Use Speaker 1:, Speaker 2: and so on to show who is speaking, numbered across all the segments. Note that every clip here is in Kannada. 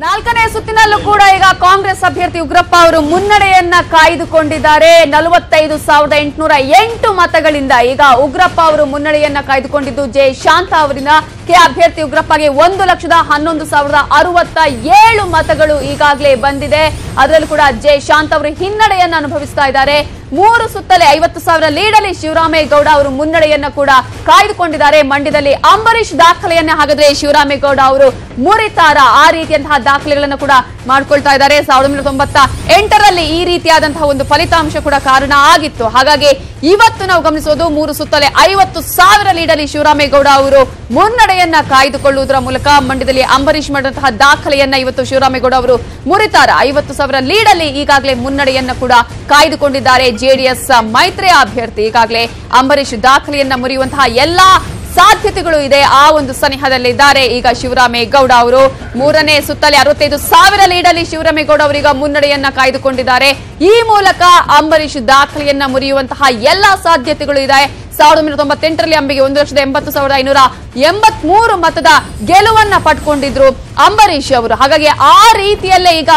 Speaker 1: ನಾಲ್ಕನೇ ಸುತ್ತಿನಲ್ಲೂ ಕೂಡ ಈಗ ಕಾಂಗ್ರೆಸ್ ಅಭ್ಯರ್ಥಿ ಉಗ್ರಪ್ಪ ಅವರು ಮುನ್ನಡೆಯನ್ನ ಕಾಯ್ದುಕೊಂಡಿದ್ದಾರೆ. 45,808 ಮತಗಳಿಂದ ಈಗ ಉಗ್ರಪ್ಪ ಅವರು ಮುನ್ನಡೆಯನ್ನ ಕಾಯ್ದುಕೊಂಡಿದ್ದು ಜೆ ಶಾಂತ ಅವರಿನ ಅಭ್ಯರ್ಥಿ ಉಗ್ರಪ್ಪಗೆ 1,11,067 ಮತಗಳು ಈಗಾಗಲೇ ಬಂದಿದೆ. ಅದರಲ್ಲೂ ಕೂಡ ಜೆ ಶಾಂತ ಅವರು ಹಿನ್ನಡೆಯನ್ನ ಅನುಭವಿಸ್ತಾ ಇದ್ದಾರೆ. 3 ಸುತ್ತಲೇ 50,000 ಲೀಡಲ್ಲಿ ಶಿವರಾಮೇಗೌಡ ಅವರು ಮುನ್ನಡೆಯನ್ನ ಕೂಡ ಕಾಯ್ದುಕೊಂಡಿದ್ದಾರೆ. ಮಂಡ್ಯದಲ್ಲಿ ಅಂಬರೀಶ್ ದಾಖಲೆಯನ್ನ ಹಾಗಾದ್ರೆ ಶಿವರಾಮೇಗೌಡ ಅವರು ಮುರಿತಾರ ಆ ರೀತಿಯಂತಹ ದಾಖಲೆಗಳನ್ನು ಕೂಡ ಮಾಡ್ಕೊಳ್ತಾ ಇದ್ದಾರೆ. 1998ರಲ್ಲಿ ಈ ರೀತಿಯಾದಂತಹ ಒಂದು ಫಲಿತಾಂಶ ಕೂಡ ಕಾರಣ ಆಗಿತ್ತು. ಹಾಗಾಗಿ ಇವತ್ತು ನಾವು ಗಮನಿಸೋದು 3 ಸುತ್ತಲೇ 50,000 ಲೀಡಲ್ಲಿ ಶಿವರಾಮೇಗೌಡ ಅವರು ಮುನ್ನಡೆಯನ್ನ ಕಾಯ್ದುಕೊಳ್ಳುವುದರ ಮೂಲಕ ಮಂಡ್ಯದಲ್ಲಿ ಅಂಬರೀಶ್ ಮಾಡಿದಂತಹ ದಾಖಲೆಯನ್ನ ಇವತ್ತು ಶಿವರಾಮೇಗೌಡ ಅವರು ಮುರಿತಾರ. 50,000 ಲೀಡಲ್ಲಿ ಈಗಾಗಲೇ ಮುನ್ನಡೆಯನ್ನ ಕೂಡ ಕಾಯ್ದುಕೊಂಡಿದ್ದಾರೆ. ಜೆಡಿಎಸ್ ಮೈತ್ರಿ ಅಭ್ಯರ್ಥಿ ಈಗಾಗಲೇ ಅಂಬರೀಶ್ ದಾಖಲೆಯನ್ನ ಮುರಿಯುವಂತಹ ಎಲ್ಲಾ ಸಾಧ್ಯತೆಗಳು ಇದೆ. ಆ ಒಂದು ಸನಿಹದಲ್ಲಿದ್ದಾರೆ ಈಗ ಶಿವರಾಮೇಗೌಡ ಅವರು. 3ನೇ ಸುತ್ತಲೇ 65,000 ಲೀಡಲ್ಲಿ ಶಿವರಾಮೇಗೌಡ ಅವರೀಗ ಮುನ್ನಡೆಯನ್ನ ಕಾಯ್ದುಕೊಂಡಿದ್ದಾರೆ. ಈ ಮೂಲಕ ಅಂಬರೀಶ್ ದಾಖಲೆಯನ್ನ ಮುರಿಯುವಂತಹ ಎಲ್ಲಾ ಸಾಧ್ಯತೆಗಳು ಇದೆ. 1998ರಲ್ಲಿ ಅಂಬಿಗೆ 1,80,583 ಮತದ ಗೆಲುವನ್ನ ಪಡ್ಕೊಂಡಿದ್ರು ಅಂಬರೀಶ್ ಅವರು. ಹಾಗಾಗಿ ಆ ರೀತಿಯಲ್ಲೇ ಈಗ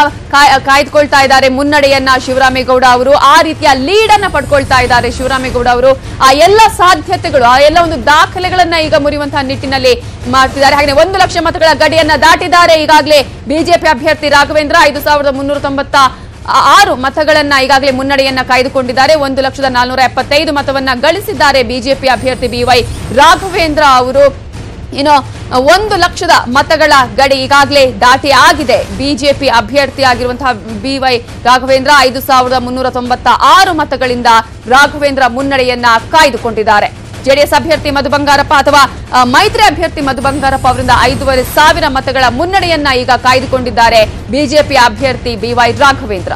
Speaker 1: ಕಾಯ್ದುಕೊಳ್ತಾ ಇದ್ದಾರೆ ಮುನ್ನಡೆಯನ್ನ ಶಿವರಾಮೇಗೌಡ ಅವರು. ಆ ರೀತಿಯ ಲೀಡ್ ಅನ್ನ ಪಡ್ಕೊಳ್ತಾ ಇದ್ದಾರೆ ಶಿವರಾಮೇಗೌಡ ಅವರು. ಆ ಎಲ್ಲ ಸಾಧ್ಯತೆಗಳು ಆ ಎಲ್ಲ ಒಂದು ದಾಖಲೆಗಳನ್ನ ಈಗ ಮುರಿಯುವಂತಹ ನಿಟ್ಟಿನಲ್ಲಿ ಮಾಡ್ತಿದ್ದಾರೆ. ಹಾಗೆ 1 ಲಕ್ಷ ಮತಗಳ ಗಡಿಯನ್ನ ದಾಟಿದ್ದಾರೆ ಈಗಾಗಲೇ ಬಿಜೆಪಿ ಅಭ್ಯರ್ಥಿ ರಾಘವೇಂದ್ರ. 5,396 ಮತಗಳನ್ನ ಈಗಾಗಲೇ ಮುನ್ನಡೆಯನ್ನ ಕಾಯ್ದುಕೊಂಡಿದ್ದಾರೆ. 1,475 ಮತವನ್ನ ಗಳಿಸಿದ್ದಾರೆ ಬಿಜೆಪಿ ಅಭ್ಯರ್ಥಿ BY ರಾಘವೇಂದ್ರ ಅವರು. ಇನ್ನು 1 ಲಕ್ಷದ ಮತಗಳ ಗಡಿ ಈಗಾಗಲೇ ದಾಟಿ ಆಗಿದೆ. ಬಿಜೆಪಿ ಅಭ್ಯರ್ಥಿ ಆಗಿರುವಂತಹ BY ರಾಘವೇಂದ್ರ 5,396 ಮತಗಳಿಂದ ರಾಘವೇಂದ್ರ ಮುನ್ನಡೆಯನ್ನ ಕಾಯ್ದುಕೊಂಡಿದ್ದಾರೆ. ಜೆಡಿಎಸ್ ಅಭ್ಯರ್ಥಿ ಮಧು ಬಂಗಾರಪ್ಪ ಅಥವಾ ಮೈತ್ರಿ ಅಭ್ಯರ್ಥಿ ಮಧು ಬಂಗಾರಪ್ಪ ಅವರಿಂದ 5,500 ಮತಗಳ ಮುನ್ನಡೆಯನ್ನ ಈಗ ಕಾಯ್ದುಕೊಂಡಿದ್ದಾರೆ ಬಿಜೆಪಿ ಅಭ್ಯರ್ಥಿ BY ರಾಘವೇಂದ್ರ.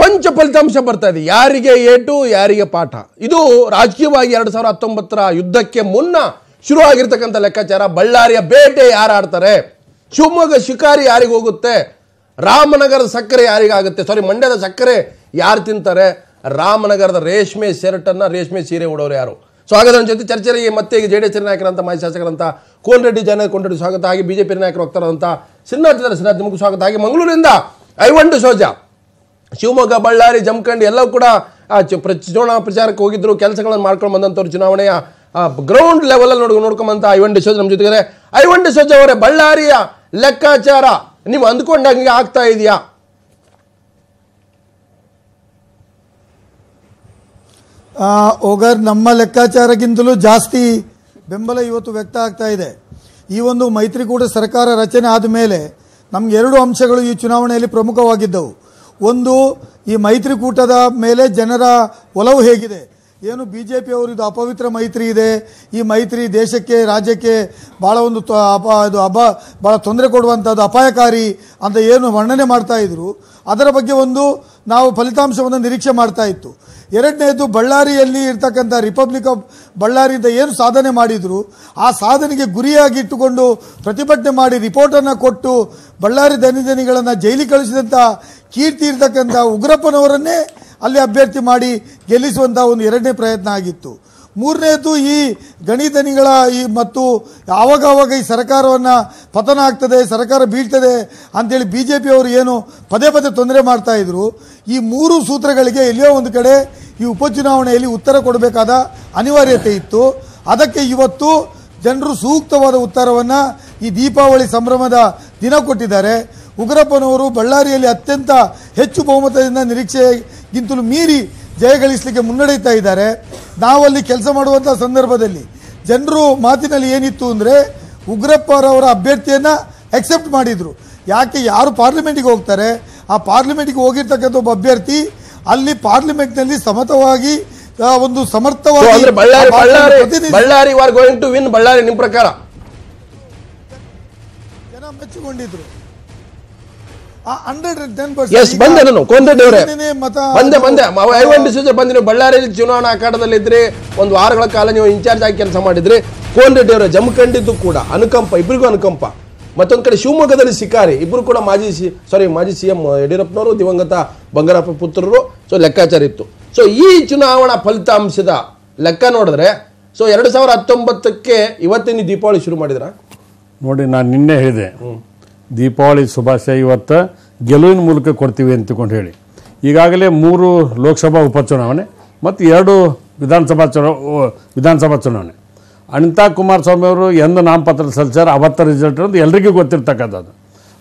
Speaker 2: ಪಂಚ ಫಲಿತಾಂಶ ಬರ್ತಾ ಇದೆ. ಯಾರಿಗೆ ಏಟು ಯಾರಿಗೆ ಪಾಠ. ಇದು ರಾಜಕೀಯವಾಗಿ 2019ರ ಯುದ್ಧಕ್ಕೆ ಮುನ್ನ ಶುರು ಆಗಿರ್ತಕ್ಕಂಥ ಲೆಕ್ಕಾಚಾರ. ಬಳ್ಳಾರಿಯ ಬೇಟೆ ಯಾರು ಆಡ್ತಾರೆ, ಶಿವಮೊಗ್ಗ ಶಿಕಾರಿ ಯಾರಿಗೆ ಹೋಗುತ್ತೆ, ರಾಮನಗರದ ಸಕ್ಕರೆ ಯಾರಿಗಾಗುತ್ತೆ, ಮಂಡ್ಯದ ಸಕ್ಕರೆ ಯಾರು ತಿಂತಾರೆ, ರಾಮನಗರದ ರೇಷ್ಮೆ ಶರ್ಟನ್ನು ರೇಷ್ಮೆ ಸೀರೆ ಉಡೋರು ಯಾರು. ಸ್ವಾಗತ ಜೊತೆ ಚರ್ಚೆಗೆ ಮತ್ತೆ ಈಗ JDS ನಾಯಕರಂತ ಮಾಜಿ ಶಾಸಕರಂತ ಕೋನರೆಡ್ಡಿ ಕೋನರೆಡ್ಡಿ ಸ್ವಾಗತ. ಹಾಗೆ ಬಿಜೆಪಿ ನಾಯಕರು ಹೋಗ್ತಾರಂತ ಸಿದ್ಧಾರ್ಥ ನಿಮಗೂ ಸ್ವಾಗತ. ಹಾಗೆ ಮಂಗಳೂರಿಂದ ಐವಂಡು ಸೋಜಾ ಶಿವಮೊಗ್ಗ ಬಳ್ಳಾರಿ ಜಮಖಂಡಿ ಎಲ್ಲವೂ ಕೂಡ ಚುನಾವಣಾ ಪ್ರಚಾರಕ್ಕೆ ಹೋಗಿದ್ರು. ಕೆಲಸಗಳನ್ನು ಮಾಡ್ಕೊಂಡು ಬಂದಂಥವ್ರು ಚುನಾವಣೆಯ ಗ್ರೌಂಡ್ ಲೆವೆಲಲ್ಲಿ ನೋಡ್ಕೊಂಬಂತ ಐವನ್ ಡಿಸೋಜ್ ನಮ್ಮ ಜೊತೆಗೆ. ಐವನ್ ಡಿಸೋಜ್ ಅವರೇ, ಬಳ್ಳಾರಿಯ ಲೆಕ್ಕಾಚಾರ ನೀವು ಅಂದ್ಕೊಂಡಂಗೆ ಆಗ್ತಾ ಇದೆಯಾ?
Speaker 3: ಓಗರ್, ನಮ್ಮ ಲೆಕ್ಕಾಚಾರಕ್ಕಿಂತಲೂ ಜಾಸ್ತಿ ಬೆಂಬಲ ಇವತ್ತು ವ್ಯಕ್ತ ಆಗ್ತಾ ಇದೆ. ಈ ಒಂದು ಮೈತ್ರಿಕೂಟ ಸರ್ಕಾರ ರಚನೆ ಆದ ಮೇಲೆ ನಮ್ಗೆ 2 ಅಂಶಗಳು ಈ ಚುನಾವಣೆಯಲ್ಲಿ ಪ್ರಮುಖವಾಗಿದ್ದವು. ಒಂದು, ಈ ಮೈತ್ರಿಕೂಟದ ಮೇಲೆ ಜನರ ಒಲವು ಹೇಗಿದೆ. ಏನು ಬಿಜೆಪಿ ಅವರು ಇದು ಅಪವಿತ್ರ ಮೈತ್ರಿ ಇದೆ, ಈ ಮೈತ್ರಿ ದೇಶಕ್ಕೆ ರಾಜ್ಯಕ್ಕೆ ಭಾಳ ಒಂದು ಭಾಳ ತೊಂದರೆ ಕೊಡುವಂಥದ್ದು, ಅಪಾಯಕಾರಿ ಅಂತ ಏನು ವರ್ಣನೆ ಮಾಡ್ತಾ ಇದ್ರು, ಅದರ ಬಗ್ಗೆ ಒಂದು ನಾವು ಫಲಿತಾಂಶವನ್ನು ನಿರೀಕ್ಷೆ ಮಾಡ್ತಾ ಇತ್ತು. ಎರಡನೇದು, ಬಳ್ಳಾರಿಯಲ್ಲಿ ಇರ್ತಕ್ಕಂಥ ರಿಪಬ್ಲಿಕ್ ಆಫ್ ಬಳ್ಳಾರಿಯಿಂದ ಏನು ಸಾಧನೆ ಮಾಡಿದ್ರು ಆ ಸಾಧನೆಗೆ ಗುರಿಯಾಗಿಟ್ಟುಕೊಂಡು ಪ್ರತಿಭಟನೆ ಮಾಡಿ ರಿಪೋರ್ಟನ್ನು ಕೊಟ್ಟು ಬಳ್ಳಾರಿ ದನಿಗಳನ್ನು ಜೈಲಿಗೆ ಕಳಿಸಿದಂಥ ಕೀರ್ತಿ ಇರ್ತಕ್ಕಂಥ ಉಗ್ರಪ್ಪನವರನ್ನೇ ಅಲ್ಲಿ ಅಭ್ಯರ್ಥಿ ಮಾಡಿ ಗೆಲ್ಲಿಸುವಂಥ ಒಂದು 2ನೇ ಪ್ರಯತ್ನ ಆಗಿತ್ತು. 3ನೇದು, ಈ ಗಣಿಧನಿಗಳ ಮತ್ತು ಆವಾಗ ಈ ಸರ್ಕಾರವನ್ನು ಪತನ ಆಗ್ತದೆ, ಸರ್ಕಾರ ಬೀಳ್ತದೆ ಅಂತೇಳಿ ಬಿಜೆಪಿ ಅವರು ಏನು ಪದೇ ತೊಂದರೆ ಮಾಡ್ತಾ ಇದ್ರು. ಈ 3 ಸೂತ್ರಗಳಿಗೆ ಎಲ್ಲಿಯೋ ಒಂದು ಕಡೆ ಈ ಉಪಚುನಾವಣೆಯಲ್ಲಿ ಉತ್ತರ ಕೊಡಬೇಕಾದ ಅನಿವಾರ್ಯತೆ ಇತ್ತು. ಅದಕ್ಕೆ ಇವತ್ತು ಜನರು ಸೂಕ್ತವಾದ ಉತ್ತರವನ್ನು ಈ ದೀಪಾವಳಿ ಸಂಭ್ರಮದ ದಿನ ಕೊಟ್ಟಿದ್ದಾರೆ. ಉಗ್ರಪ್ಪನವರು ಬಳ್ಳಾರಿಯಲ್ಲಿ ಅತ್ಯಂತ ಹೆಚ್ಚು ಬಹುಮತದಿಂದ ನಿರೀಕ್ಷೆಗಿಂತಲೂ ಮೀರಿ ಜಯಗಳಿಸಲಿಕ್ಕೆ ಮುನ್ನಡೆಯುತ್ತಾ ಇದ್ದಾರೆ. ನಾವಲ್ಲಿ ಕೆಲಸ ಮಾಡುವಂಥ ಸಂದರ್ಭದಲ್ಲಿ ಜನರು ಮಾತಿನಲ್ಲಿ ಏನಿತ್ತು ಅಂದರೆ, ಉಗ್ರಪ್ಪರವರ ಅಭ್ಯರ್ಥಿಯನ್ನು ಅಕ್ಸೆಪ್ಟ್ ಮಾಡಿದರು. ಯಾರು ಪಾರ್ಲಿಮೆಂಟಿಗೆ ಹೋಗ್ತಾರೆ, ಆ ಪಾರ್ಲಿಮೆಂಟಿಗೆ ಹೋಗಿರ್ತಕ್ಕಂಥ ಒಬ್ಬ ಅಭ್ಯರ್ಥಿ ಅಲ್ಲಿ ಪಾರ್ಲಿಮೆಂಟ್ನಲ್ಲಿ ಸಮರ್ಥವಾಗಿ ಒಂದು ಸಮರ್ಥವಾಗಿ
Speaker 2: ಬಳ್ಳಾರಿ ನಿಮ್ಮ ಪ್ರಕಾರ
Speaker 3: ಜನ ಮೆಚ್ಚಿಕೊಂಡಿದ್ರು.
Speaker 2: ಬಳ್ಳಾರಿಯಲ್ಲಿ ಚುನಾವಣಾ ಅಖಾಡದಲ್ಲಿ ಇದ್ರಿ, 1 ವಾರಗಳ ಕಾಲ ನೀವು ಇನ್ಚಾರ್ಜ್ ಆಗಿ ಕೆಲಸ ಮಾಡಿದ್ರಿ. ಕೋನ್ ರೆಡ್ಡಿ ಅವರ ಜಮಖಂಡಿದ್ದು ಕೂಡ ಅನುಕಂಪ, ಇಬ್ಬರಿಗೂ ಅನುಕಂಪ. ಮತ್ತೊಂದು ಕಡೆ ಶಿವಮೊಗ್ಗದಲ್ಲಿ ಶಿಕಾರಿ, ಇಬ್ಬರು ಕೂಡ ಮಾಜಿ CM ಯಡಿಯೂರಪ್ಪನವರು, ದಿವಂಗತ ಬಂಗಾರಪ್ಪ ಪುತ್ರರು. ಸೊ ಲೆಕ್ಕಾಚಾರ ಇತ್ತು. ಸೊ ಈ ಚುನಾವಣಾ ಫಲಿತಾಂಶದ ಲೆಕ್ಕ ನೋಡಿದ್ರೆ 2019ಕ್ಕೆ ಇವತ್ತಿನ ದೀಪಾವಳಿ ಶುರು ಮಾಡಿದ್ರ
Speaker 4: ನೋಡಿ. ನಾನು ನಿನ್ನೆ ಹೇಳಿದೆ ದೀಪಾವಳಿ ಶುಭಾಶಯ ಇವತ್ತು ಗೆಲುವಿನ ಮೂಲಕ ಕೊಡ್ತೀವಿ ಅಂತಕೊಂಡು ಹೇಳಿ. ಈಗಾಗಲೇ 3 ಲೋಕಸಭಾ ಉಪಚುನಾವಣೆ ಮತ್ತು 2 ವಿಧಾನಸಭಾ ಚುನಾವಣೆ. ಅನಿತಾ ಕುಮಾರಸ್ವಾಮಿ ಅವರು ಎಂದು ನಾಮಪತ್ರ ಸಲ್ಲಿಸ್ಯಾರ ಅವತ್ತ ರಿಸಲ್ಟ್ ಅನ್ನೋದು ಎಲ್ಲರಿಗೂ ಗೊತ್ತಿರ್ತಕ್ಕಂಥದ್ದು.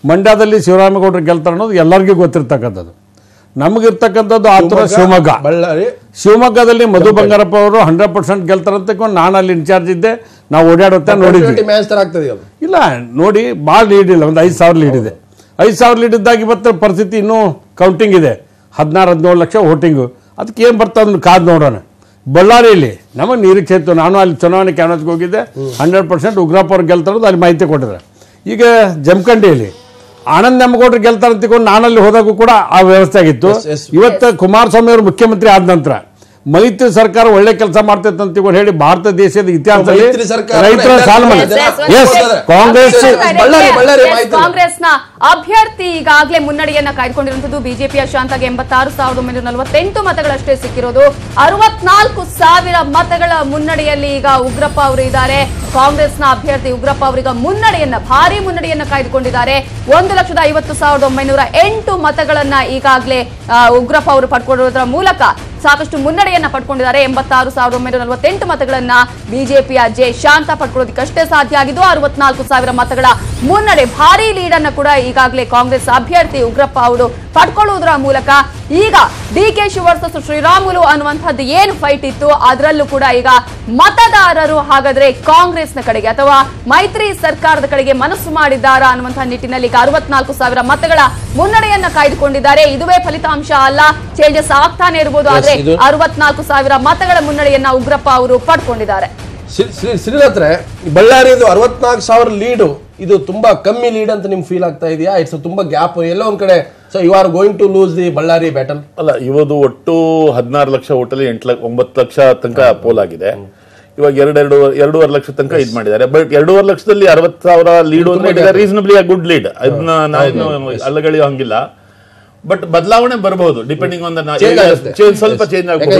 Speaker 4: ಮಂಡ್ಯದಲ್ಲಿ ಶಿವರಾಮೇಗೌಡರು ಗೆಲ್ತಾರೆ ಅನ್ನೋದು ಎಲ್ಲರಿಗೂ ಗೊತ್ತಿರ್ತಕ್ಕಂಥದ್ದು. ನಮಗಿರ್ತಕ್ಕಂಥದ್ದು ಆತುರ ಶಿವಮೊಗ್ಗ. ಶಿವಮೊಗ್ಗದಲ್ಲಿ ಮಧು ಬಂಗಾರಪ್ಪ ಅವರು 100% ಗೆಲ್ತಾರಂತ ನಾನು ಅಲ್ಲಿ ಇನ್ಚಾರ್ಜ್ ಇದ್ದೆ. ನಾವು ಓಡಾಡುತ್ತಾ ನೋಡಿದ್ವಿ. ಇಲ್ಲ ನೋಡಿ, ಭಾಳ ಲೀಡ್ ಇಲ್ಲ, ಒಂದು 5,000 ಲೀಡ್ ಇದೆ. 5,000 ಲೀಡ್ ಇದ್ದಾಗ ಇವತ್ತು ಪರಿಸ್ಥಿತಿ ಇನ್ನೂ ಕೌಂಟಿಂಗ್ ಇದೆ. 16-17 ಲಕ್ಷ ವೋಟಿಂಗು. ಅದಕ್ಕೆ ಏನು ಬರ್ತದೆ ಅದನ್ನು ಕಾದು ನೋಡೋಣ. ಬಳ್ಳಾರಿಯಲ್ಲಿ ನಮಗೆ ನಿರೀಕ್ಷೆ ಇತ್ತು. ನಾನು ಅಲ್ಲಿ ಚುನಾವಣೆ ಕ್ಯಾನ್ವಸ್ಗೆ ಹೋಗಿದ್ದೆ. 100% ಉಗ್ರಪ್ಪ ಅವ್ರು ಗೆಲ್ತಾರೋದು ಅಲ್ಲಿ ಮಾಹಿತಿ ಕೊಟ್ಟಿದ್ದಾರೆ. ಈಗ ಜಮಖಂಡಿಯಲ್ಲಿ ಆನಂದ್ ನೆಮ್ಮಗೌಡರು ಗೆಲ್ತಾರೆ ಅಂತಕೊಂಡು ನಾನಲ್ಲಿ ಹೋದಾಗೂ ಕೂಡ ಆ ವ್ಯವಸ್ಥೆ ಆಗಿತ್ತು. ಇವತ್ತು ಕುಮಾರಸ್ವಾಮಿ ಅವರು ಮುಖ್ಯಮಂತ್ರಿ ಆದ ನಂತರ ಮೈತ್ರಿ ಸರ್ಕಾರ ಒಳ್ಳೆ ಕೆಲಸ ಮಾಡ್ತೈತೆ ಅಂತ ಹೇಳಿ ಭಾರತ ದೇಶದ ಇತಿಹಾಸದಲ್ಲಿ ರೈತರ ಸಾಲ
Speaker 1: ಕಾಂಗ್ರೆಸ್ನ ಅಭ್ಯರ್ಥಿ ಈಗಾಗಲೇ ಮುನ್ನಡೆಯನ್ನ ಕಾಯ್ದುಕೊಂಡಿರುವಂತದ್ದು. ಬಿಜೆಪಿಯ ಶಾಂತಾಗೆ 86,948 ಮತಗಳಷ್ಟೇ ಸಿಕ್ಕಿರೋದು. 64,000 ಮತಗಳ ಮುನ್ನಡೆಯಲ್ಲಿ ಈಗ ಉಗ್ರಪ್ಪ ಅವರು ಇದ್ದಾರೆ. ಕಾಂಗ್ರೆಸ್ನ ಅಭ್ಯರ್ಥಿ ಉಗ್ರಪ್ಪ ಅವರೀಗ ಭಾರಿ ಮುನ್ನಡೆಯನ್ನ ಕಾಯ್ದುಕೊಂಡಿದ್ದಾರೆ. 1,50,908 ಮತಗಳನ್ನ ಈಗಾಗಲೇ ಉಗ್ರಪ್ಪ ಅವರು ಪಡ್ಕೊಂಡಿರೋದ್ರ ಮೂಲಕ ಸಾಕಷ್ಟು ಮುನ್ನಡೆಯನ್ನ ಪಡ್ಕೊಂಡಿದ್ದಾರೆ. 86,948 ಮತಗಳನ್ನ ಬಿಜೆಪಿಯ ಶಾಂತ ಪಡ್ಕೊಳ್ಳೋದಕ್ಕಷ್ಟೇ ಸಾಧ್ಯ ಆಗಿದ್ದು. 64,000 ಮತಗಳ ಮುನ್ನಡೆ, ಭಾರಿ ಲೀಡ್ ಅನ್ನ ಕೂಡ ಈಗಾಗಲೇ ಕಾಂಗ್ರೆಸ್ ಅಭ್ಯರ್ಥಿ ಉಗ್ರಪ್ಪ ಅವರು ಪಡ್ಕೊಳ್ಳುವುದರ ಮೂಲಕ ಈಗ ಡಿಕೆಶಿ ವರ್ಸಸ್ ಶ್ರೀರಾಮುಲು ಅನ್ನುವಂಥದ್ದು ಏನು ಫೈಟ್ ಇತ್ತು ಅದರಲ್ಲೂ ಕೂಡ ಈಗ ಮತದಾರರು ಹಾಗಾದ್ರೆ ಕಾಂಗ್ರೆಸ್ನ ಕಡೆಗೆ ಅಥವಾ ಮೈತ್ರಿ ಸರ್ಕಾರದ ಕಡೆಗೆ ಮನಸ್ಸು ಮಾಡಿದ್ದಾರಾ ಅನ್ನುವಂತಹ ನಿಟ್ಟಿನಲ್ಲಿ ಈಗ 64,000 ಮತಗಳ ಮುನ್ನಡೆಯನ್ನ ಕಾಯ್ದುಕೊಂಡಿದ್ದಾರೆ. ಇದುವೇ ಫಲಿತಾಂಶ ಅಲ್ಲ, ಚೇಂಜಸ್ ಆಗ್ತಾನೆ ಇರಬಹುದು. ಆದ್ರೆ 64,000 ಮತಗಳ ಮುನ್ನಡೆಯನ್ನ ಉಗ್ರಪ್ಪ ಅವರು ಪಡ್ಕೊಂಡಿದ್ದಾರೆ.
Speaker 2: ಶ್ರೀರತ್ರೆ, ಬಳ್ಳಾರಿದು 64,000 ಲೀಡು ಇದು ತುಂಬಾ ಕಮ್ಮಿ ಲೀಡ್ ಅಂತ ನಿಮ್ಗೆ ಫೀಲ್ ಆಗ್ತಾ ಇದೆಯಾ? ಇಟ್ಸ್ ತುಂಬಾ ಗ್ಯಾಪ್ ಎಲ್ಲೋ ಒಂದ್ ಕಡೆ. So you are going to lose the Bellary battle.
Speaker 5: ಅಲ್ಲ, ಇವತ್ತು ಒಟ್ಟು 16 ಲಕ್ಷ ಓಟಲ್ಲಿ 9 ಲಕ್ಷ ತನಕ ಪೋಲ್ ಆಗಿದೆ. ಇವಾಗ 2.5 ಲಕ್ಷ ತನಕ ಇದು ಮಾಡಿದ್ದಾರೆ. ಬಟ್ 2.5 ಲಕ್ಷದಲ್ಲಿ 60,000 ಲೀಡ್ ಅಂದ್ರೆ ರೀಸನಬ್ಲಿ ಗುಡ್ ಲೀಡ್. ಅದನ್ನ ನಾವು ಅಲ್ಲಗಳೆಯೋ ಹಂಗಿಲ್ಲ. ಬಟ್ ಬದಲಾವಣೆ ಬರಬಹುದು ಡಿಪೆಂಡಿಂಗ್ ಆನ್ ಸ್ವಲ್ಪ ಚೇಂಜ್ ಆಗಬಹುದು.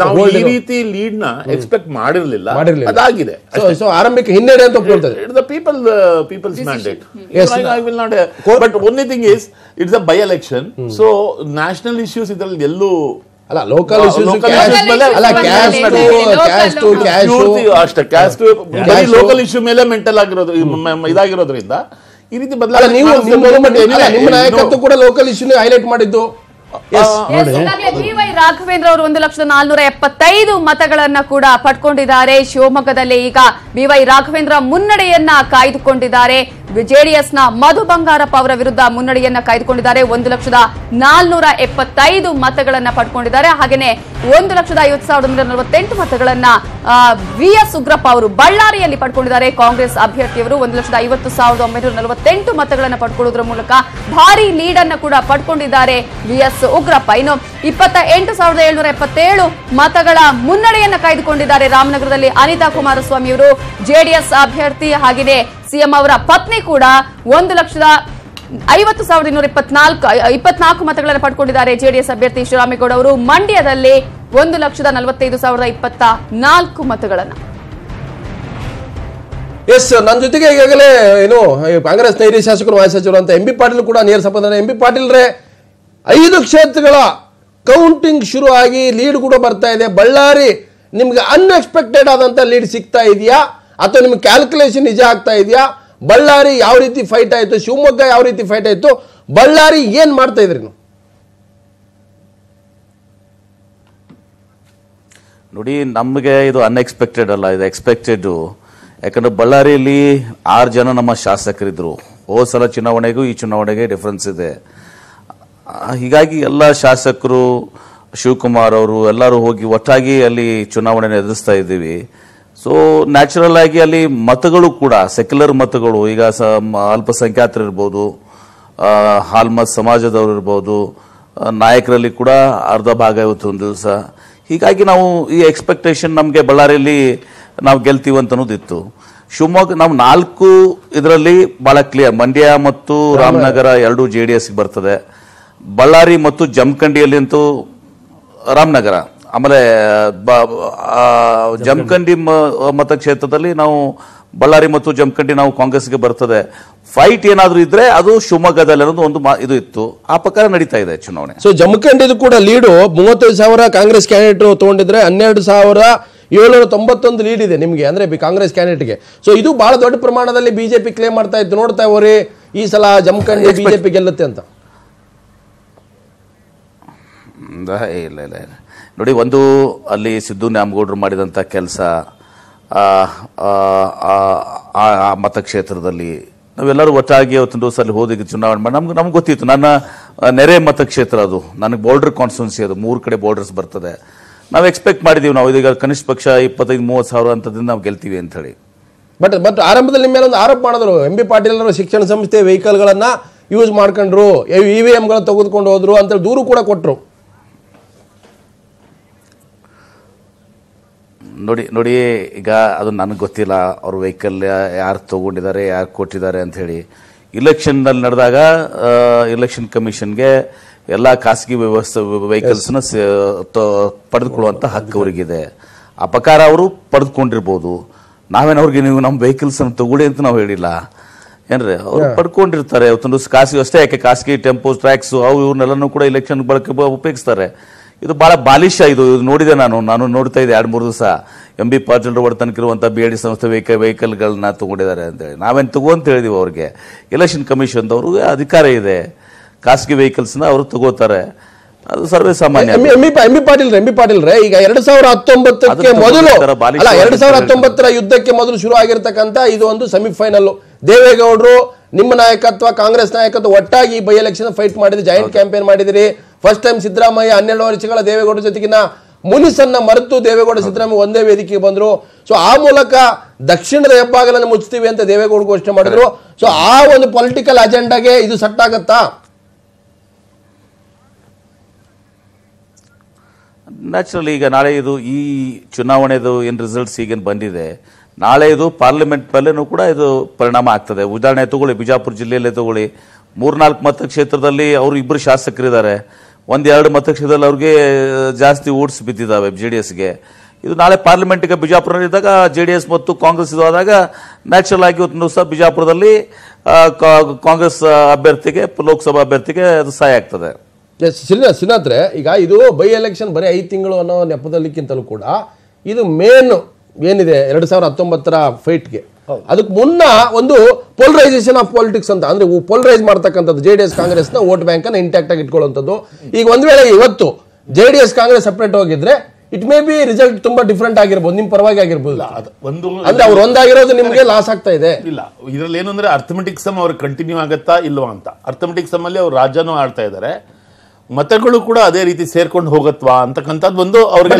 Speaker 5: ನಾವು ಈ ರೀತಿ ಲೀಡ್ ನ ಎಕ್ಸ್ಪೆಕ್ಟ್ ಮಾಡಿರ್ಲಿಲ್ಲ, ಅದಾಗಿದೆ.
Speaker 2: ಆರಂಭಿಕ ಹಿನ್ನಡೆ ಅಂತ ಒಪ್ಕೊಳ್ತಾರೆ.
Speaker 5: People's mandate. I will not. But only thing is it's a by election. So national issues ಇದರಲ್ಲಿ ಎಲ್ಲೂ
Speaker 2: ಅಲ್ಲ, ಲೋಕಲ್
Speaker 5: ಲೋಕಲ್ ಇಶ್ಯೂ ಮೇಲೆ ಮೆಂಟಲ್ ಆಗಿರೋದು ಇದಾಗಿರೋದ್ರಿಂದ ಈ ರೀತಿ ಬದಲಾವಣೆ.
Speaker 2: ನಿಮ್ಮ ನಾಯಕತ್ವ ಕೂಡ ಲೋಕಲ್ ಇಶ್ಯೂ ಹೈಲೈಟ್ ಮಾಡಿದ್ದು.
Speaker 1: ಬಿವೈ ರಾಘವೇಂದ್ರ ಅವರು 1,475 ಮತಗಳನ್ನ ಕೂಡ ಪಡ್ಕೊಂಡಿದ್ದಾರೆ. ಶಿವಮೊಗ್ಗದಲ್ಲಿ ಈಗ ಬಿವೈ ರಾಘವೇಂದ್ರ ಮುನ್ನಡೆಯನ್ನ ಕಾಯ್ದುಕೊಂಡಿದ್ದಾರೆ. ಜೆಡಿಎಸ್ನ ಮಧು ಬಂಗಾರಪ್ಪ ಅವರ ವಿರುದ್ಧ ಮುನ್ನಡೆಯನ್ನ ಕಾಯ್ದುಕೊಂಡಿದ್ದಾರೆ. 1,475 ಮತಗಳನ್ನ ಪಡ್ಕೊಂಡಿದ್ದಾರೆ. ಹಾಗೆಯೇ 1,50,948 ಮತಗಳನ್ನ ವಿಎಸ್ ಉಗ್ರಪ್ಪ ಅವರು ಬಳ್ಳಾರಿಯಲ್ಲಿ ಪಡ್ಕೊಂಡಿದ್ದಾರೆ. ಕಾಂಗ್ರೆಸ್ ಅಭ್ಯರ್ಥಿಯವರು 1,50,948 ಮತಗಳನ್ನ ಪಡ್ಕೊಳ್ಳುವುದರ ಮೂಲಕ ಭಾರಿ ಲೀಡ್ ಅನ್ನ ಕೂಡ ಪಡ್ಕೊಂಡಿದ್ದಾರೆ ವಿಎಸ್ ಉಗ್ರಪ್ಪ. ಇನ್ನು 28,777 ಮತಗಳ ಮುನ್ನಡೆಯನ್ನ ಕಾಯ್ದುಕೊಂಡಿದ್ದಾರೆ ರಾಮನಗರದಲ್ಲಿ ಅನಿತಾ ಕುಮಾರಸ್ವಾಮಿ ಅವರು. ಜೆಡಿಎಸ್ ಅಭ್ಯರ್ಥಿ ಹಾಗೆಯೇ ಸಿಎಂ ಅವರ ಪತ್ನಿ ಕೂಡ 1,50,224 ಮತಗಳನ್ನು ಪಡ್ಕೊಂಡಿದ್ದಾರೆ. ಜೆಡಿಎಸ್ ಅಭ್ಯರ್ಥಿ ಶಿವರಾಮೇಗೌಡ ಅವರು ಮಂಡ್ಯದಲ್ಲಿ 1,45,024 ಮತಗಳನ್ನು.
Speaker 2: ಎಸ್, ನನ್ನ ಜೊತೆಗೆ ಈಗಾಗಲೇ ಕಾಂಗ್ರೆಸ್ ಹಿರಿಯ ಶಾಸಕರು, ಮಾಜಿ ಸಚಿವರು ಅಂತ ಎಂ ಬಿ ಪಾಟೀಲ್ ಕೂಡ ನೇರ ಸಂಪರ್ಕ. ಎಂ ಬಿ ಪಾಟೀಲ್ರೇ, 5 ಕ್ಷೇತ್ರಗಳ ಕೌಂಟಿಂಗ್ ಶುರು ಆಗಿ ಲೀಡ್ ಕೂಡ ಬರ್ತಾ ಇದೆ. ಬಳ್ಳಾರಿ ನಿಮ್ಗೆ ಅನ್ಎಕ್ಸ್ಪೆಕ್ಟೆಡ್ ಆದಂತ ಲೀಡ್ ಸಿಗ್ತಾ ಇದೆಯಾ ಅಥವಾ ನಿಮ್ಗೆ ಕ್ಯಾಲ್ಕುಲೇಷನ್ ನಿಜ ಆಗ್ತಾ ಇದೆಯಾ? ಬಳ್ಳಾರಿ ಯಾವ ರೀತಿ ಫೈಟ್ ಆಯ್ತು, ಶಿವಮೊಗ್ಗ ಯಾವ ರೀತಿ ಫೈಟ್ ಆಯ್ತು, ಬಳ್ಳಾರಿ ಏನ್ ಮಾಡ್ತಾ ಇದ್ರಿ ನೀವು?
Speaker 6: ನೋಡಿ, ನಮಗೆ ಇದು ಅನ್ಎಕ್ಸ್ಪೆಕ್ಟೆಡ್ ಅಲ್ಲ, ಇದು ಎಕ್ಸ್ಪೆಕ್ಟೆಡ್. ಯಾಕಂದ್ರೆ ಬಳ್ಳಾರಿಯಲ್ಲಿ 6 ಜನ ನಮ್ಮ ಶಾಸಕರಿದ್ರು. ಹೋದ ಸಲ ಚುನಾವಣೆಗೂ ಈ ಚುನಾವಣೆಗೆ ಡಿಫ್ರೆನ್ಸ್ ಇದೆ. ಹೀಗಾಗಿ ಎಲ್ಲ ಶಾಸಕರು, ಶಿವಕುಮಾರ್ ಅವರು ಎಲ್ಲರೂ ಹೋಗಿ ಒಟ್ಟಾಗಿ ಅಲ್ಲಿ ಚುನಾವಣೆ ಎದುರಿಸ್ತಾ ಇದ್ದೀವಿ. ಸೊ ನ್ಯಾಚುರಲ್ ಆಗಿ ಅಲ್ಲಿ ಮತಗಳು ಕೂಡ ಸೆಕ್ಯುಲರ್ ಮತಗಳು, ಈಗ ಅಲ್ಪಸಂಖ್ಯಾತರು ಇರ್ಬೋದು, ಹಾಲ್ಮತ್ ಸಮಾಜದವರು ಇರ್ಬೋದು, ನಾಯಕರಲ್ಲಿ ಕೂಡ ಅರ್ಧ ಭಾಗ ಇವತ್ತು ಒಂದು ದಿವಸ ಹೀಗಾಗಿ ನಾವು ಈ ಎಕ್ಸ್ಪೆಕ್ಟೇಷನ್ ನಮಗೆ ಬಳ್ಳಾರಿಯಲ್ಲಿ ನಾವು ಗೆಲ್ತೀವಿ ಅಂತ ಅನ್ನೋದಿತ್ತು. ಶಿವಮೊಗ್ಗ ನಾವು 4 ಇದರಲ್ಲಿ ಬಹಳ ಕ್ಲಿಯರ್, ಮಂಡ್ಯ ಮತ್ತು ರಾಮನಗರ 2 JDS ಬರ್ತದೆ. ಬಳ್ಳಾರಿ ಮತ್ತು ಜಮಖಂಡಿಯಲ್ಲಿ ಅಂತೂ ರಾಮನಗರ, ಆಮೇಲೆ ಜಮಖಂಡಿ ಮತಕ್ಷೇತ್ರದಲ್ಲಿ ನಾವು ಬಳ್ಳಾರಿ ಮತ್ತು ಜಮಖಂಡಿ ನಾವು ಕಾಂಗ್ರೆಸ್ಗೆ ಬರ್ತದೆ. ಫೈಟ್ ಏನಾದರೂ ಇದ್ರೆ ಅದು ಶಿವಮೊಗ್ಗದಲ್ಲಿ ಅನ್ನೋದು ಒಂದು ಇದು ಇತ್ತು. ಆ ಪ್ರಕಾರ ನಡೀತಾ ಇದೆ ಚುನಾವಣೆ.
Speaker 2: ಸೊ ಜಮಖಂಡಿದು ಕೂಡ ಲೀಡು 35,000 ಕಾಂಗ್ರೆಸ್ ಕ್ಯಾಂಡಿಡೇಟ್ ತಗೊಂಡಿದ್ರೆ 12,791 ಲೀಡ್ ಇದೆ ನಿಮಗೆ, ಅಂದ್ರೆ ಕಾಂಗ್ರೆಸ್ ಕ್ಯಾಂಡಿಡೇಟ್ಗೆ. ಸೊ ಇದು ಬಹಳ ದೊಡ್ಡ ಪ್ರಮಾಣದಲ್ಲಿ ಬಿಜೆಪಿ ಕ್ಲೇಮ್ ಮಾಡ್ತಾ ಇತ್ತು. ನೋಡ್ತಾ ಹೋರಿ ಈ ಸಲ ಜಮಖಂಡಿ ಬಿಜೆಪಿ ಗೆಲ್ಲುತ್ತೆ ಅಂತ.
Speaker 6: ಇಲ್ಲ ನೋಡಿ, ಒಂದು ಅಲ್ಲಿ ಸಿದ್ದು ನ್ಯಾಮಗೌಡರು ಮಾಡಿದಂಥ ಕೆಲಸ ಆ ಮತಕ್ಷೇತ್ರದಲ್ಲಿ ನಾವೆಲ್ಲರೂ ಒಟ್ಟಾಗಿ ಅವತ್ತೊಂದು ದಿವಸ ಅಲ್ಲಿ ಹೋಗಿ ಚುನಾವಣೆ ಮಾಡಿ ನಮ್ಗೆ ಗೊತ್ತಿತ್ತು. ನನ್ನ ನೆರೆ ಮತಕ್ಷೇತ್ರ ಅದು, ನನಗೆ ಬಾರ್ಡರ್ ಕಾನ್ಸ್ಟಿಟ್ಯೂನ್ಸಿ, ಅದು 3 ಕಡೆ ಬಾರ್ಡರ್ಸ್ ಬರ್ತದೆ. ನಾವು ಎಕ್ಸ್ಪೆಕ್ಟ್ ಮಾಡಿದೀವಿ, ನಾವು ಇದೀಗ ಕನಿಷ್ಠ ಪಕ್ಷ 25-30 ಸಾವಿರ ಅಂತದಿಂದ ನಾವು ಗೆಲ್ತೀವಿ ಅಂತ ಹೇಳಿ.
Speaker 2: ಬಟ್ ಆರಂಭದಲ್ಲಿ ನಿಮ್ಮ ಮೇಲೆ ಒಂದು ಆರೋಪ ಮಾಡಿದ್ರು, ಎಂ ಬಿ ಪಾಟೀಲ್ ಅವರು ಶಿಕ್ಷಣ ಸಂಸ್ಥೆ ವೆಹಿಕಲ್ಗಳನ್ನ ಯೂಸ್ ಮಾಡ್ಕೊಂಡ್ರು, EVM ಗಳನ್ನ ತೆಗೆದುಕೊಂಡು ಹೋದ್ರು ಅಂತ ದೂರು ಕೂಡ ಕೊಟ್ಟರು.
Speaker 6: ನೋಡಿ ಈಗ ಅದು ನನಗೆ ಗೊತ್ತಿಲ್ಲ ಅವ್ರ ವೆಹಿಕಲ್ ಯಾರು ತಗೊಂಡಿದ್ದಾರೆ, ಯಾರು ಕೊಟ್ಟಿದ್ದಾರೆ ಅಂತ ಹೇಳಿ. ಇಲೆಕ್ಷನ್ನಲ್ಲಿ ನಡೆದಾಗ ಇಲೆಕ್ಷನ್ ಕಮಿಷನ್ಗೆ ಎಲ್ಲ ಖಾಸಗಿ ವೆಹಿಕಲ್ಸ್ನ ಪಡೆದುಕೊಳ್ಳುವಂಥ ಹಕ್ಕು ಅವರಿಗಿದೆ. ಆ ಪ್ರಕಾರ ಅವರು ಪಡೆದುಕೊಂಡಿರ್ಬೋದು. ನಾವೇನು ಅವ್ರಿಗೆ ನೀವು ನಮ್ಮ ವೆಹಿಕಲ್ಸ್ ಅನ್ನು ತಗೊಳ್ಳಿ ಅಂತ ನಾವು ಹೇಳಿಲ್ಲ ಏನ್ರಿ, ಅವ್ರು ಪಡ್ಕೊಂಡಿರ್ತಾರೆ. ಅವತ್ತೊಂದು ಖಾಸಗಿ ಅಷ್ಟೇ ಯಾಕೆ, ಖಾಸಗಿ ಟೆಂಪೋ ಟ್ರ್ಯಾಕ್ಸ್ ಅವು ಇವನ್ನೆಲ್ಲನೂ ಕೂಡ ಇಲೆಕ್ಷನ್ ಬಳಕೆ ಉಪಯೋಗಿಸ್ತಾರೆ. ಇದು ಬಹಳ ಬಾಲಿಶ. ಇದು ನೋಡಿದೆ, ನಾನು ನೋಡ್ತಾ ಇದ್ದೆ 2-3 ದಿವಸ. ಎಂ ಬಿ ಪಾಟೀಲ್ ಒಡತನಕ್ಕಿರುವಂಥ BID ಸಂಸ್ಥೆ ವೆಹಿಕಲ್ಗಳನ್ನ ತಗೊಂಡಿದ್ದಾರೆ ಅಂತೇಳಿ. ನಾವೇನು ತಗೋಂತ ಹೇಳಿದೀವಿ ಅವ್ರಿಗೆ. ಎಲೆಕ್ಷನ್ ಕಮಿಷನ್ದವರು ಅಧಿಕಾರ ಇದೆ, ಖಾಸಗಿ ವೆಹಿಕಲ್ಸ್ನ ಅವರು ತಗೋತಾರೆ, ಅದು ಸರ್ವೇ ಸಾಮಾನ್ಯ.
Speaker 2: ಎಂ ಬಿ ಪಾಟೀಲ್ ರೇ ಈಗ 2019ಕ್ಕೆ ಮೊದಲು, ಅಲ್ಲ 2019ರ ಯುದ್ಧಕ್ಕೆ ಮೊದಲು ಶುರು ಆಗಿರ್ತಕ್ಕಂಥ ಇದು ಒಂದು ಸೆಮಿಫೈನಲ್. ದೇವೇಗೌಡರು ನಿಮ್ಮ ನಾಯಕತ್ವ, ಕಾಂಗ್ರೆಸ್ ನಾಯಕತ್ವ ಒಟ್ಟಾಗಿ ಬೈ ಎಲೆಕ್ಷನ್ ಫೈಟ್ ಮಾಡಿದ್ರಿ, ಜಾಯಿಂಟ್ ಕ್ಯಾಂಪೇನ್ ಮಾಡಿದಿರಿ. ಫಸ್ಟ್ ಟೈಮ್ ಸಿದ್ದರಾಮಯ್ಯ 12 ವರ್ಷಗಳ ದೇವೇಗೌಡ ಜೊತೆಗಿನ ಮುನಿಸನ್ನ ಮರೆತು ದೇವೇಗೌಡ ಸಿದ್ದರಾಮಯ್ಯ ಒಂದೇ ವೇದಿಕೆಗೆ ಬಂದ್ರು. ಸೊ ಆ ಮೂಲಕ ದಕ್ಷಿಣದ ಹೆಬ್ಬಾಗಲನ್ನು ಮುಚ್ತೀವಿ ಅಂತ ದೇವೇಗೌಡ ಘೋಷಣೆ ಮಾಡಿದ್ರು. ಸೊ ಆ ಒಂದು ಪೊಲಿಟಿಕಲ್ ಅಜೆಂಡಾಗೆ ಇದು ಸೆಟ್ ಆಗತ್ತಾ?
Speaker 6: ನ್ಯಾಚುರಲಿ ಈಗ ನಾಳೆ ಇದು ಈ ಚುನಾವಣೆದು ಏನು ರಿಸಲ್ಟ್ಸ್ ಈಗೇನು ಬಂದಿದೆ, ನಾಳೆ ಇದು ಪಾರ್ಲಿಮೆಂಟ್ ಮೇಲೆನೂ ಕೂಡ ಇದು ಪರಿಣಾಮ ಆಗ್ತದೆ. ಉದಾಹರಣೆ ತಗೊಳ್ಳಿ, ಬಿಜಾಪುರ ಜಿಲ್ಲೆಯಲ್ಲೇ ತಗೊಳ್ಳಿ, 3-4 ಮತಕ್ಷೇತ್ರದಲ್ಲಿ ಅವರು 2 ಶಾಸಕರಿದ್ದಾರೆ. 1-2 ಮತಕ್ಷೇತ್ರದಲ್ಲಿ ಅವ್ರಿಗೆ ಜಾಸ್ತಿ ಓಟ್ಸ್ ಬಿದ್ದಿದ್ದಾವೆ JDSಗೆ. ಇದು ನಾಳೆ ಪಾರ್ಲಿಮೆಂಟ್ಗೆ ಬಿಜಾಪುರದಲ್ಲಿದ್ದಾಗ JDS ಮತ್ತು ಕಾಂಗ್ರೆಸ್ ಇದು ಆದಾಗ ನ್ಯಾಚುರಲ್ ಆಗಿ ಒಂದು ದಿವಸ ಬಿಜಾಪುರದಲ್ಲಿ ಕಾಂಗ್ರೆಸ್ ಅಭ್ಯರ್ಥಿಗೆ, ಲೋಕಸಭಾ ಅಭ್ಯರ್ಥಿಗೆ ಅದು ಸಹಾಯ ಆಗ್ತದೆ.
Speaker 2: ಶ್ರೀನಾಥ್ರೆ, ಈಗ ಇದು ಬೈ ಎಲೆಕ್ಷನ್ ಬರೀ 5 ತಿಂಗಳು ಅನ್ನೋ ನೆಪದಲ್ಲಿಕ್ಕಿಂತಲೂ ಕೂಡ ಇದು ಮೇನ್ ಏನಿದೆ 2019ರ ಫೈಟ್ಗೆ, ಅದಕ್ಕೆ ಮುನ್ನ ಒಂದು ಪೋಲರೈಸೇಷನ್ ಆಫ್ ಪಾಲಿಟಿಕ್ಸ್ ಅಂತ, ಅಂದ್ರೆ ಪೋಲರೈಸ್ ಮಾಡ್ತಕ್ಕಂಥದ್ದು JDS ಕಾಂಗ್ರೆಸ್ನ ವೋಟ್ ಬ್ಯಾಂಕ್ ಅನ್ನ ಇಂಟ್ಯಾಕ್ಟ್ ಆಗಿ ಇಟ್ಕೊಳ್ಳುವಂಥದ್ದು. ಈಗ ಒಂದ್ ವೇಳೆ ಇವತ್ತು JDS ಕಾಂಗ್ರೆಸ್ ಸಪರೇಟ್ ಹೋಗಿದ್ರೆ ಇಟ್ ಮೇ ಬಿ ರಿಸಲ್ಟ್ ತುಂಬಾ ಡಿಫ್ರೆಂಟ್ ಆಗಿರ್ಬೋದು, ನಿಮ್ ಪರವಾಗಿ ಆಗಿರ್ಬೋದು. ಅಂದ್ರೆ ಅವ್ರು ಒಂದಾಗಿರೋದು ನಿಮ್ಗೆ ಲಾಸ್ ಆಗ್ತಾ ಇದೆ.
Speaker 5: ಇಲ್ಲ, ಇದ್ರಲ್ಲಿ ಏನು ಅಂದ್ರೆ ಅರ್ಥಮೆಟಿಕ್ ಸಮ್ ಅವ್ರಿಗೆ ಕಂಟಿನ್ಯೂ ಆಗತ್ತಾ ಇಲ್ವಾ ಅಂತ. ಅರ್ಥಮೆಟಿಕ್ ಸಮ್ ಅಲ್ಲಿ ಅವ್ರು ರಾಜ್ಯನೂ ಆಡ್ತಾ ಇದ್ದಾರೆ, ಮತಗಳು ಕೂಡ ಅದೇ ರೀತಿ ಸೇರ್ಕೊಂಡು ಹೋಗತ್ವಾ ಅಂತಕ್ಕಂಥದ್ದು ಒಂದು ಅವ್ರಿಗೆ.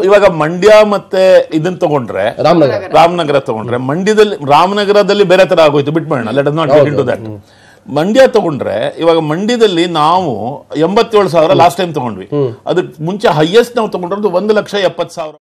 Speaker 5: ಇವಾಗ ಮಂಡ್ಯ ಮತ್ತೆ ಇದನ್ನ ತಗೊಂಡ್ರೆ, ರಾಮನಗರ ತಗೊಂಡ್ರೆ, ರಾಮನಗರದಲ್ಲಿ ಬೇರೆ ತರ ಆಗೋಯ್ತು, ಬಿಟ್ಬೇಡ, let us not get into that. Mandya ತಗೊಂಡ್ರೆ ಇವಾಗ ಮಂಡ್ಯದಲ್ಲಿ ನಾವು 87,000 ಲಾಸ್ಟ್ ಟೈಮ್ ತಗೊಂಡ್ವಿ. ಅದಕ್ಕೆ ಮುಂಚೆ ಹೈಯೆಸ್ಟ್ ನಾವು ತಗೊಂಡಿರೋದು 1,70,000.